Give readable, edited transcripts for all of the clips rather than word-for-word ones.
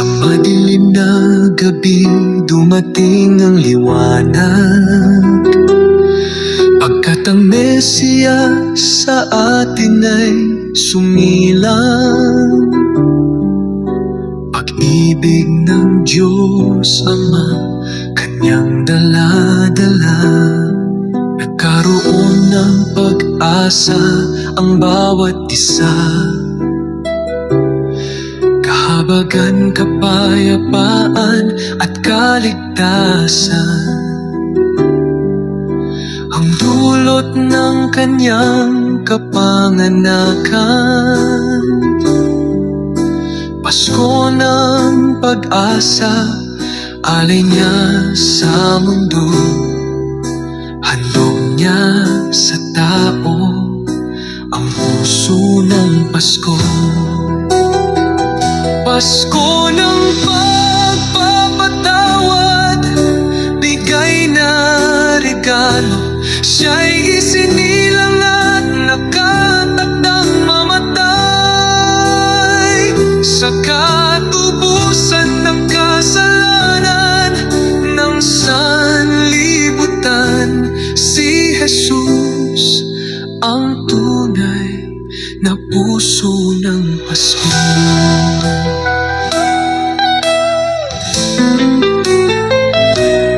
Sa madilim na gabi dumating ang liwanag, pagkat ang Mesiya sa atin ay sumilang. Pag-ibig ng Diyos Ama, Kanyang dala-dala, nagkaroon ng pag-asa ang bawat isa. Kahabagan, kapayapaan at kaligtasan ang dulot ng Kanyang kapanganakan. Pasko ng pag-asa, alay niya sa mundo, handog niya sa tao ang puso ng Pasko. Pasko ng pagpapatawad, bigay na regalo, siya'y isinilang at nakatakdang mamatay. Sa katubusan ng kasalanan ng sanlibutan, si Jesus ang tunay na puso ng Pasko.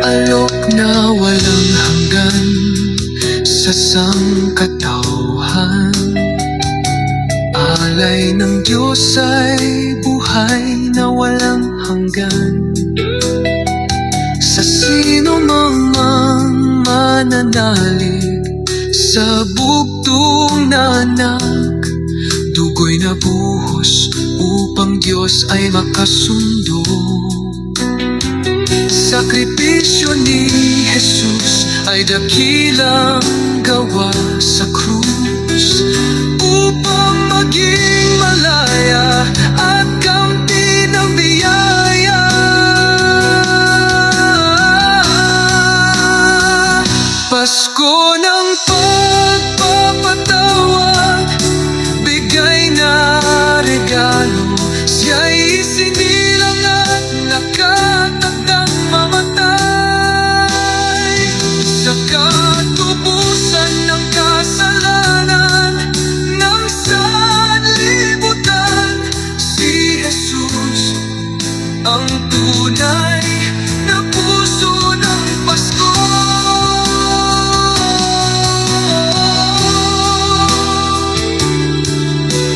Alok na walang hanggan sa sangkatauhan, alay ng Diyos ay buhay na walang hanggan. Sa sino mang mananalig sa bugtong na anak, dugo'y nabuhos upang Diyos ay makasundo. Sakripisyo ni Jesus ay dakilang gawa sa krus, upang maging malaya at kaunti ng biyaya. Pasko ng pagpapatawad, bigay na regalo, siya'y isinilang at nakatakdang mamatay. Sa katubusan ng kasalanan ng sanlibutan, si Jesus ang tunay na puso ng Pasko.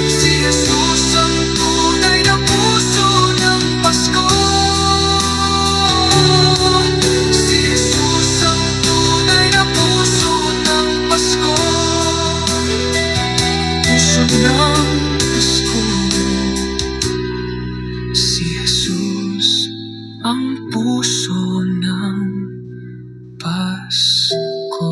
Si Jesus ang tunay na puso ng Pasko. Si Jesus ang tunay na puso ng Pasko. Puso ng Pasko. Si Jesus ang puso ng Pasko.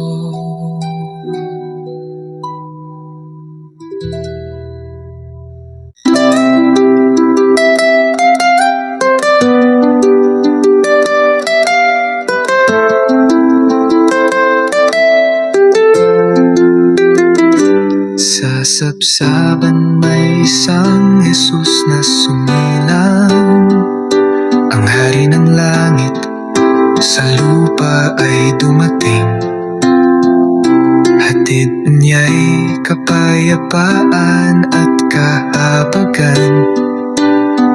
Sa sabsaban may isang Jesus na sumilang, ang hari ng langit sa lupa ay dumating. Hatid niya'y kapayapaan at kahabagan,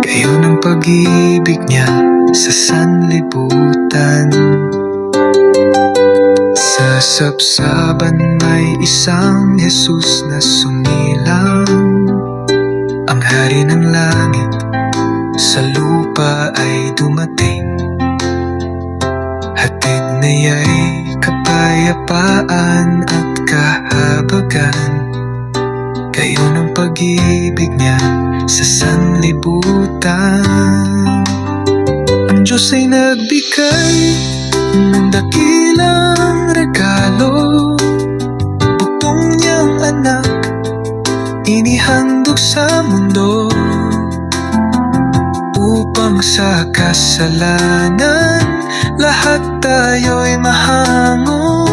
gayon ang pag-ibig niya sa sanlibutan. Sa sabsaban may isang Jesus na sumilang, ang hari ng langit sa lupa ay dumating. Hatid niya'y kapayapaan at kahabagan, gayon ang pag-ibig niya sa sanlibutan. Ang Diyos ay nagbigay ng dakilang regalo, bugtong niyang anak inihandog sa mundo, upang sa kasalanan lahat tayo'y mahango.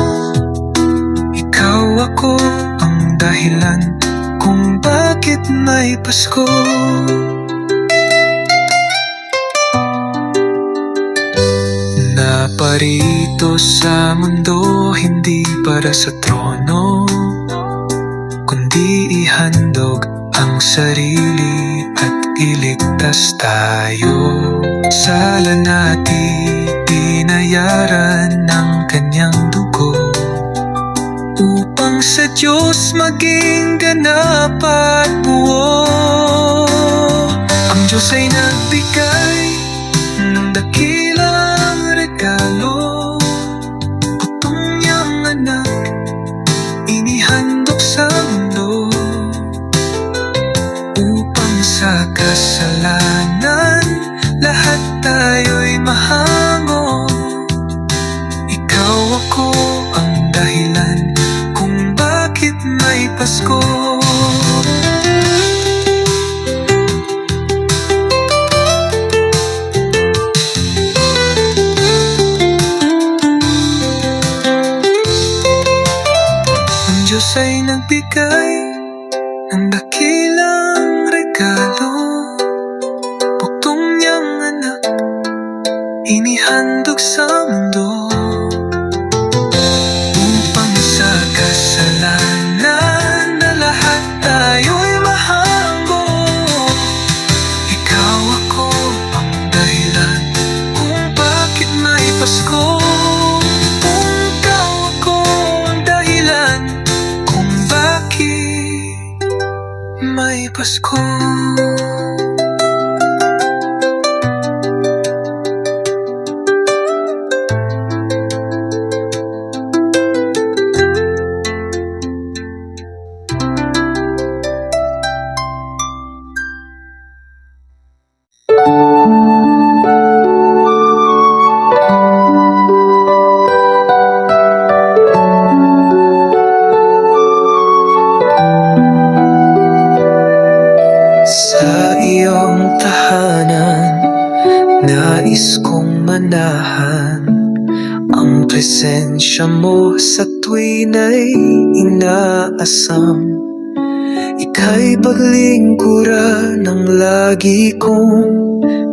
Ikaw, ako ang dahilan kung bakit may Pasko. parito sa mundo, hindi para sa trono, kundi ihandog ang sarili at iligtas tayo. Sala natin binayaran ng kanyang dugo, upang sa Diyos maging ganap at buo. Ang Diyos ay nagbigay ng dakilang regalo, butong niyang anak inihandog sa mundo, upang sa kasalanan lahat tayo'y mahango. Ikaw ako ang dahilan kung bakit may Pasko. Ang Diyos ay nagbigay ng dakilang regalo, bugtong niyang anak inihandog sa mundo, upang sa kasalanan na lahat tayo'y mahango. Ikaw ako ang dahilan kung bakit may Pasko. Ikaw ako ang dahilan kung bakit may Pasko. Sa iyong tahanan, nais kong manahan ang presensya mo sa tuwin ay inaasam. Ika'y paglingkuran ng lagi kong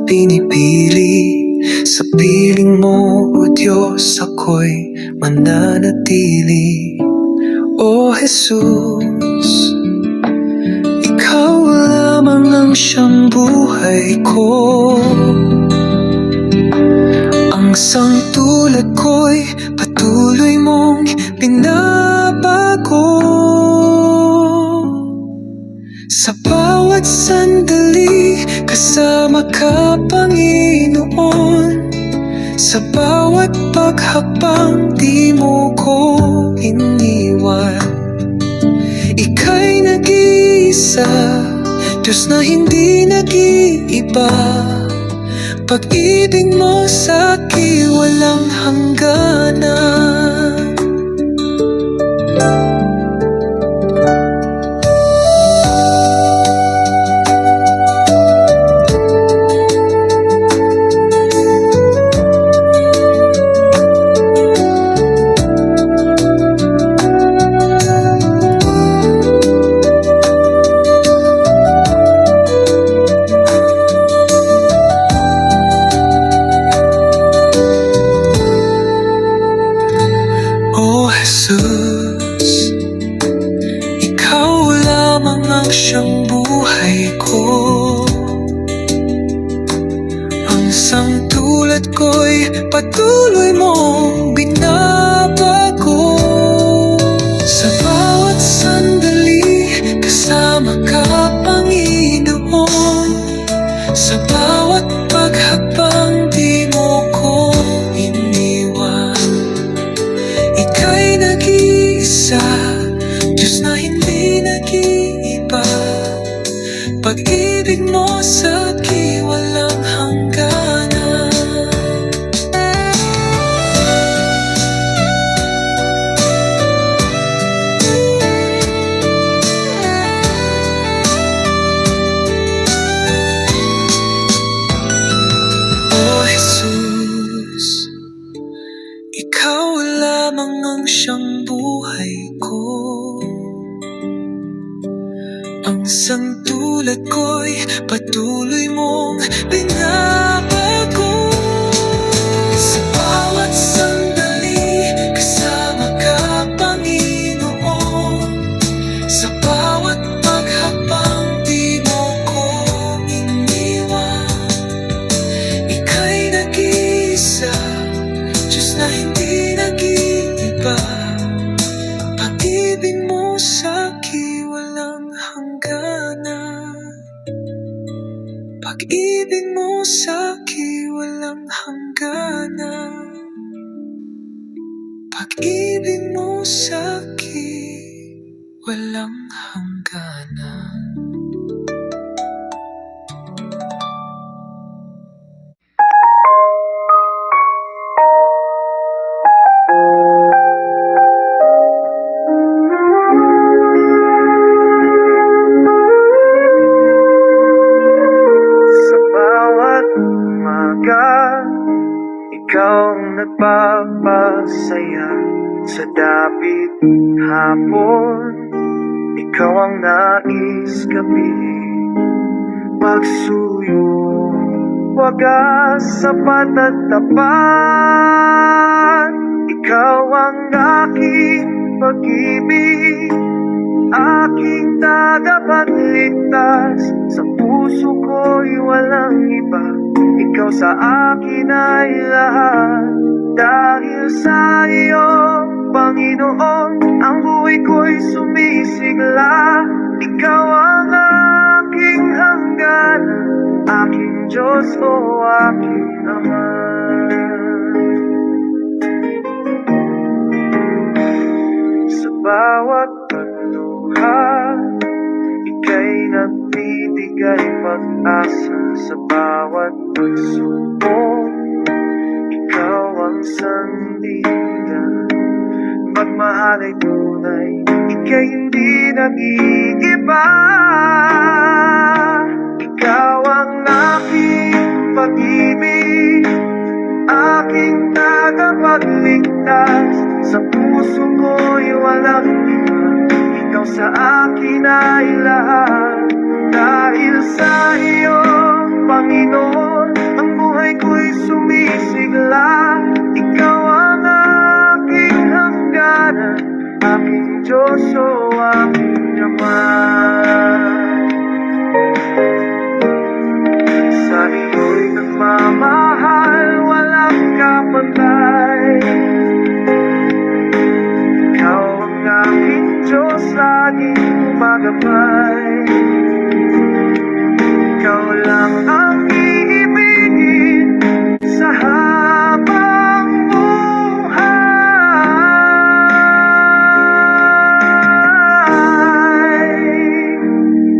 pinipili. Sa piling mo, O Diyos, ako'y mananatili. O Jesus, ikaw lamang ang siyang buhay ko. Ang sangtulad ko'y patuloy mong binabago. Sa bawat sandali, kasama ka, Panginoon. Sa bawat paghakbang, di mo ko iniwan. Ika'y nag-iisa, Diyos na hindi nag-iiba. Pag-ibig mo sa'kin walang hangganan. O Jesus, ikaw lamang ang siyang buhay ko. Ang sangtulad ko'y patuloy mong binabago. Sa bawat sandali, kasama ka, Panginoon. Sa bawat paghakbang, di mo ko iniwan. Ika'y nag-iisa, Diyos na hindi nag-iiba. Pag-ibig mo sa'kin walang hangganan. O Jesus, ikaw lamang ang siyang buhay ko. Ang sangtulad ko'y patuloy mong binabago. Sa bawat walang hangganan. Pag-ibig mo sa'kin walang hangganan. Sa bawat umaga, ikaw ang nagpapasaya. Sa dapit hapon, ikaw ang nais gabi. Pagsuyo, wagas, sapat at tapat. Ikaw ang aking pag-ibig, aking tagapagligtas. Sa puso ko'y walang iba, ikaw sa akin ay lahat. Dahil sa iyo, Panginoon, ang buhay ko'y sumisigla. Ikaw ang aking hangganan, aking Diyos o aking Ama. Sa bawat pagluha, ika'y nagbibigay pag-asa. Sa bawat pagsubok, ikaw ang sandigan. Pagmahal ay tunay, ika'y hindi nag-iiba. Ikaw ang aking pag-ibig, aking tagapagligtas. Sa puso ko'y walang iba, ikaw sa akin ay lahat. Dahil sa iyo, Panginoon, ang buhay ko'y sumisigla. Ikaw ang aking hangganan, aking Diyos o aking Ama. Sa iyo'y nagmamahal, walang kapantay. Ikaw ang aking Diyos, laging gumagabay. Ikaw lang ang iibigin sa habang buhay.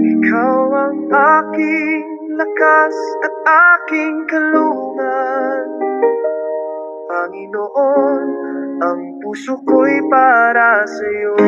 Ikaw ang aking lakas at aking kalungan. Panginoon, ang puso ko'y para sa'yo.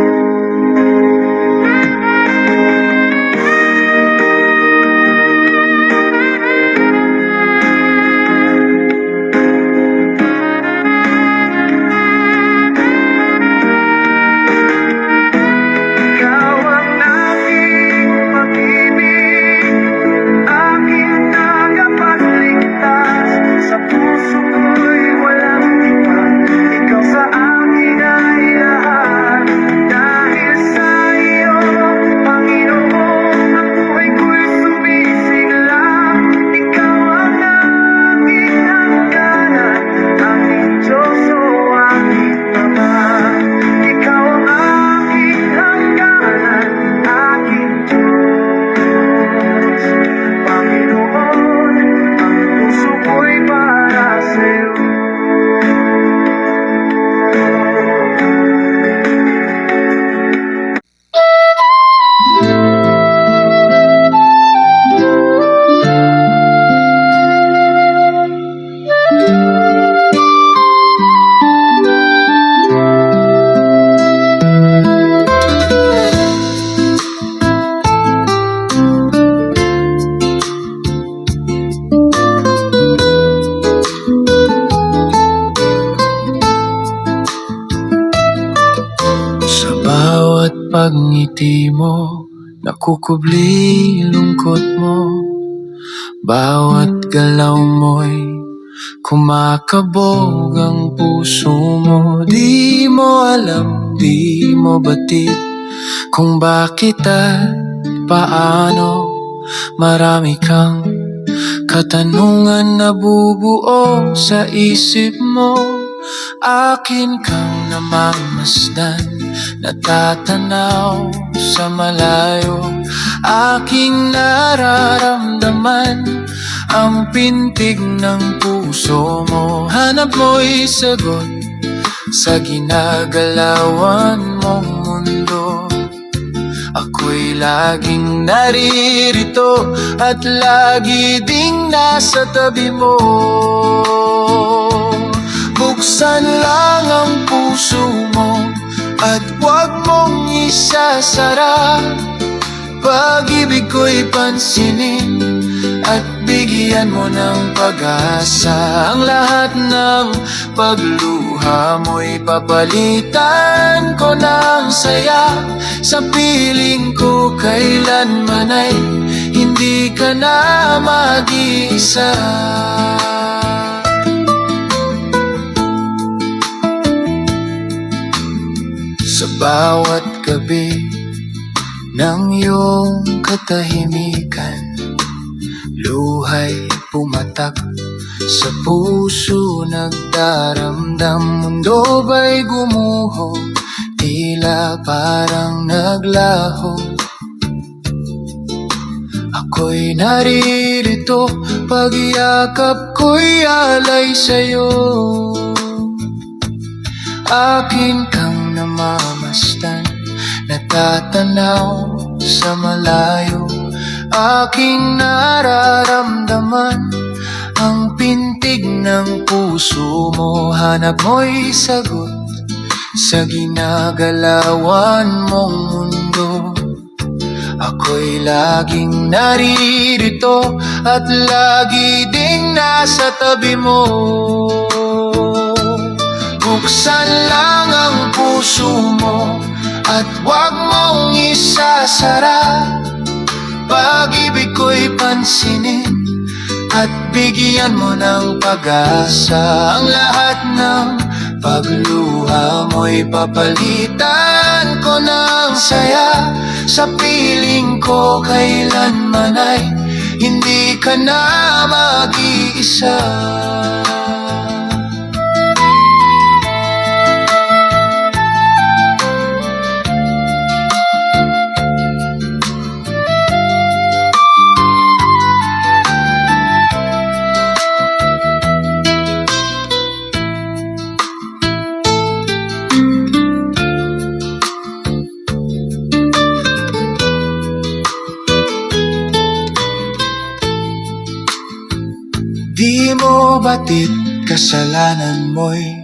Pagngiti mo, nakukubli lungkot mo. Bawat galaw mo'y kumakabog ang puso mo. Di mo alam, di mo batid kung bakit at paano. Marami kang katanungan na bubuo sa isip mo. Akin kang namamasdan, natatanaw sa malayo. Aking nararamdaman ang pintig ng puso mo. Hanap mo'y sagot sa ginagalawan mong mundo. Ako'y laging naririto at lagi ding nasa tabi mo. Buksan lang ang puso mo at huwag mong isasara. Pag-ibig ko'y pansinin at bigyan mo ng pag-asa. Ang lahat ng pagluha mo'y papalitan ko ng saya. Sa piling ko kailanman ay hindi ka na mag-iisa. Sa bawat gabi ng iyong katahimikan, luhay pumatak sa puso nagdaramdam. Mundo ba'y gumuho, tila parang naglaho. Ako'y naririto, pag-iakap ko'y alay sa'yo. Akin kang namamastan, natatanaw sa malayo. Aking nararamdaman ang pintig ng puso mo. Hanap mo'y sagot sa ginagalawan mong mundo. Ako'y laging naririto at lagi ding nasa tabi mo. Buksan lang ang puso mo at huwag mong isasara. Pag-ibig ko'y pansinin at bigyan mo ng pag-asa. Ang lahat ng pagluha mo'y papalitan ko ng saya. Sa piling ko kailanman ay hindi ka na mag-iisa. Di mo batid kasalanan mo'y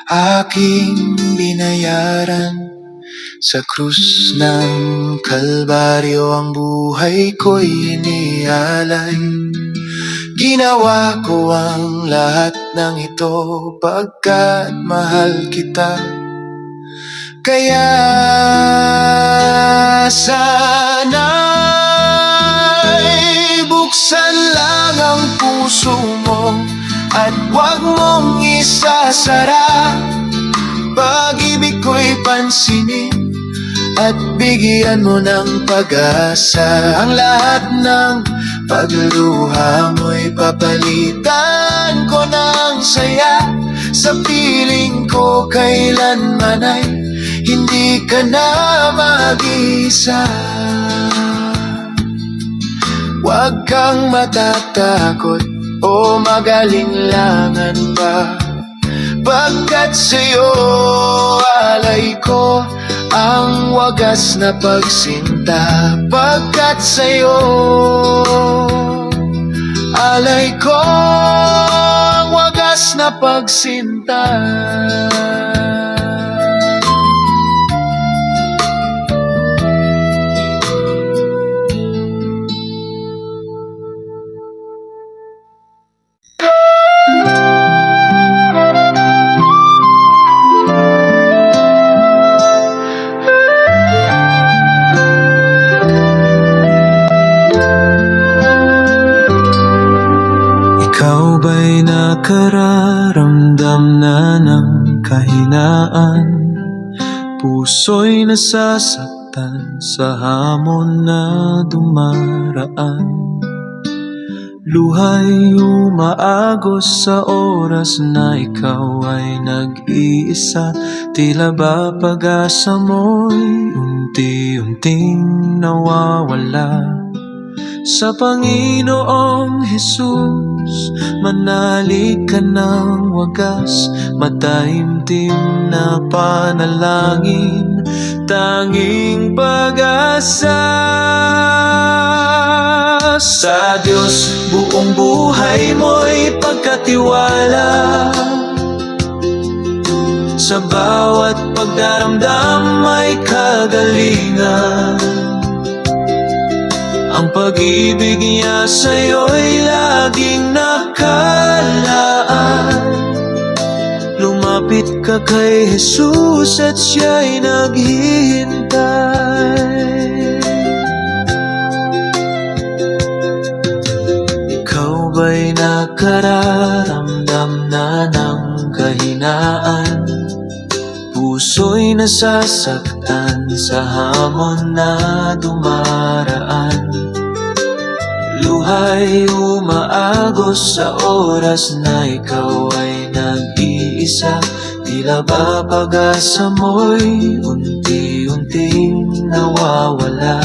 aking binayaran. Sa krus ng Kalbaryo ang buhay ko'y inialay. Ginawa ko ang lahat ng ito pagkat mahal kita. Kaya sana'y buksan lang ang puso mo at huwag mong isasara. Pag-ibig ko'y pansinin at bigyan mo ng pag-asa. Ang lahat ng pagluha mo'y papalitan ko ng saya. Sa piling ko kailanman ay hindi ka na mag-isa. Huwag kang matatakot o magalinlangan pa, pagkat sa'yo alay ko ang wagas na pagsinta. Pagkat sa'yo alay ko ang wagas na pagsinta. Ikaw ba'y nakararamdam na ng kahinaan? Puso'y nasasaktan sa hamon na dumaraan. Luhay umaagos sa oras na ikaw ay nag-iisa. Tila ba pag-asa mo'y unti-unting nawawala. Sa Panginoong Jesus, manalig ka ng wagas. Mataimtim na panalangin, tanging pag-asa. Sa Diyos, buong buhay mo'y pagkatiwala. Sa bawat pagdaramdam may kagalingan. Ang pag-ibig niya sa'yo'y laging nakalaan. Lumapit ka kay Jesus at siya'y naghihintay. Ikaw ba'y nakararamdam na ng kahinaan? Puso'y nasasaktan sa hamon na dumaraan. Luhay umaagos sa oras na ikaw ay nag-iisa. Tila ba pag-asa mo'y unti-unting nawawala.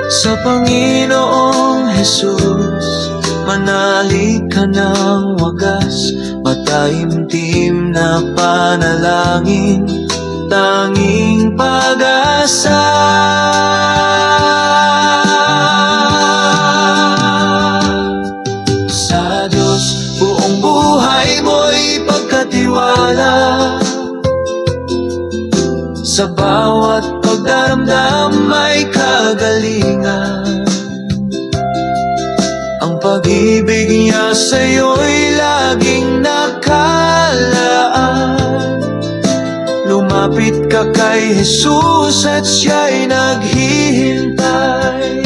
Sa Panginoong Jesus, manalig ka ng wagas. Mataimtim na panalangin, tanging pag-asa. Sa Diyos, buong buhay mo'y pagkatiwala. Sa bawat pagdaramdam may kagalingan. Ang pag-ibig niya sa'yo'y laging nakalaan. Lumapit ka kay Jesus at siya'y naghihintay.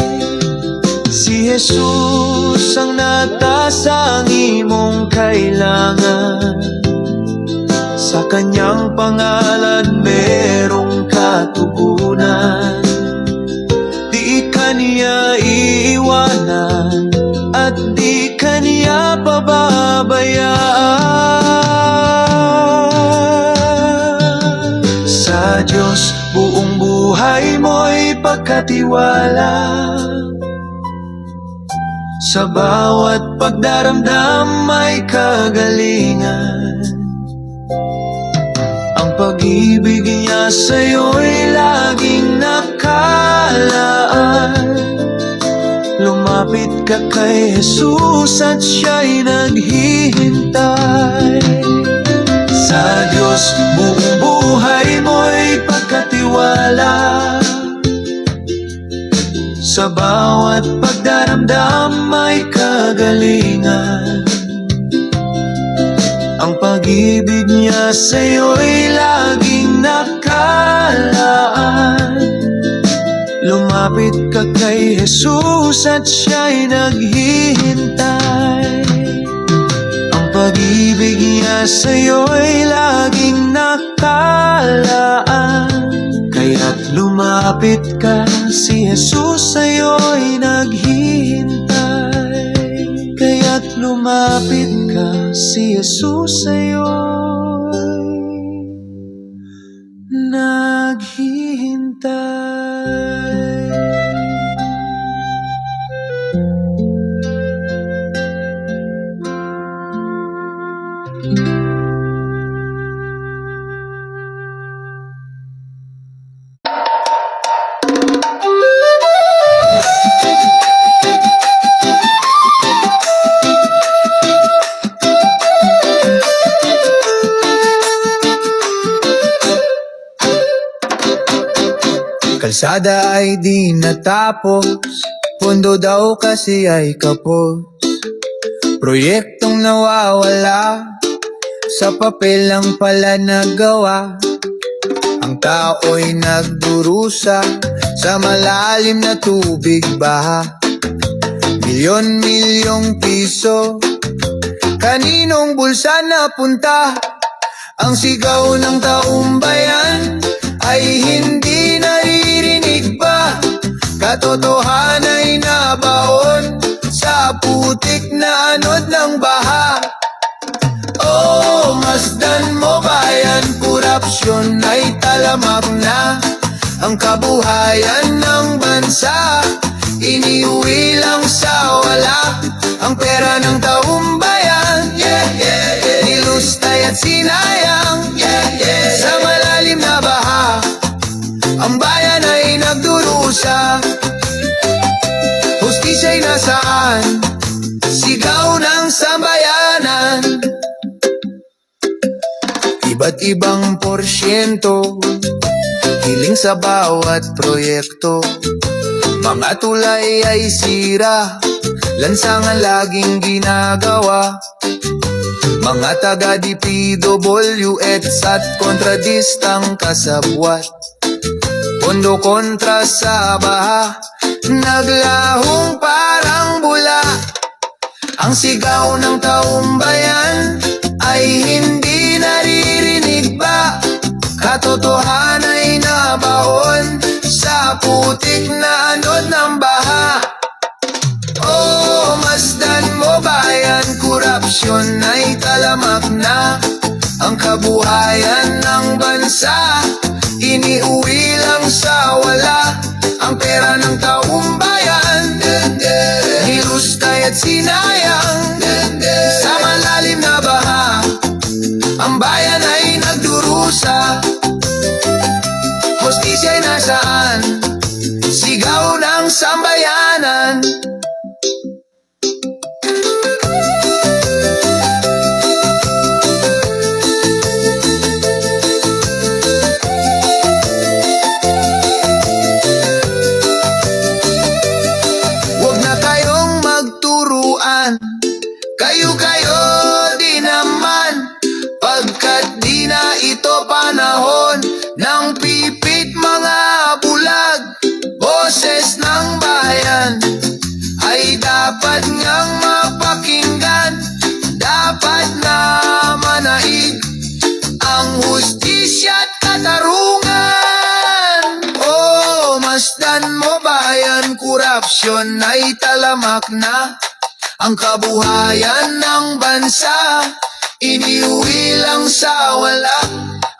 Si Jesus ang natasang imong kailangan. Sa kanyang pangalan merong katugunan. Di ka niya iiwanan at di ka niya pababayaan. Sa Diyos, buong buhay mo'y pagkatiwala. Sa bawat pagdaramdam may kagalingan. Ang pag-ibig niya sa'yo'y laging nakalaan. Lumapit ka kay Jesus at siya'y naghihintay. Sa Diyos, buong buhay mo'y pagkatiwala. Sa bawat pagdaramdam may kagalingan. Ang pag-ibig niya sa'yo'y laging nakalaan. Lumapit ka kay Jesus at siya'y naghihintay. Ang pag-ibig niya sa'yo'y laging nakalaan. Kaya't lumapit ka, si Jesus sa'yo'y naghihintay. Kaya't lumapit ka, si Jesus sa'yo'y naghihintay. Kalsada ay di natapos, pondo daw kasi ay kapos. Proyektong nawawala, sa papel lang pala nagawa. Ang tao'y nagdurusa, sa malalim na tubig baha. Milyon-milyong piso, kaninong bulsa napunta? Ang sigaw ng taong bayan ay hindi naririnig ba? Katotohanan ay nabaon sa putik na anod ng baha. Oh, masdan mo bayan, korupsyon ay talamak na. Ang kabuhayan ng bansa, iniuwi lang sa wala. Ang pera ng taong bayan, nilustay at sinayang, sa malalim na baha. Ang bayan ay nagdurusa, hustisya'y nasaan? Sigaw ng sambayanan. Iba't ibang porsyento, hiling sa bawat proyekto. Mga tulay ay sira, lansangan laging ginagawa. Mga taga DPWH at kontradistang kasabwat, pondo kontra sa baha, naglahong parang bula. Ang sigaw ng taong bayan ay hindi naririnig ba? Katotohanan ay nabaon sa putik na anod ng baha. Oh, masdan mo bayan, korupsyon ay talamak na. Ang kabuhayan ng bansa, iniuwi lang sa wala. Ang pera ng taong bayan, nilustay at sinayang, sa malalim na baha. Ang bayan ay nagdurusa, hustisya'y nasaan? Sigaw ng sambayanan. Huwag na kayong magturuan, kayo-kayo di naman, pagkat di na ito panahon ng pipit mga bulag. Boses ng bayan ay dapat ngang mapakinggan, dapat na manaig ang hustisya at katarungan. Oh, masdan mo bayan, korupsyon ay talamak na. Ang kabuhayan ng bansa, iniuwi lang sa wala.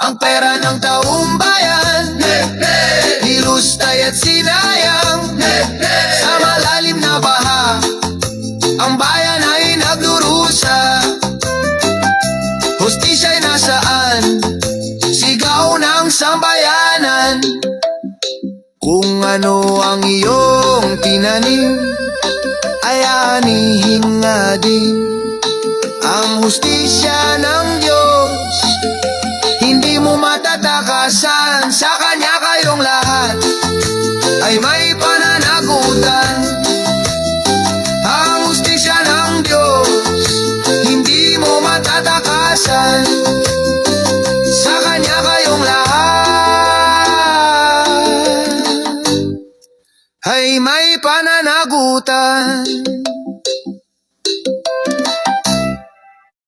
Ang pera ng taong bayan, nilustay at sinayang, sa malalim na baha. Ang bayan ay nagdurusa, hustisya'y nasaan? Sigaw ng sambayanan. Kung ano ang iyong tinanim, ay anihin nga din ang hustisya ng Diyos. Hindi mo matatakasan, sa Kanya kayong lahat ay may pananagutan. Ang hustisya ng Diyos, hindi mo matatakasan, sa Kanya kayong lahat ay may pananagutan.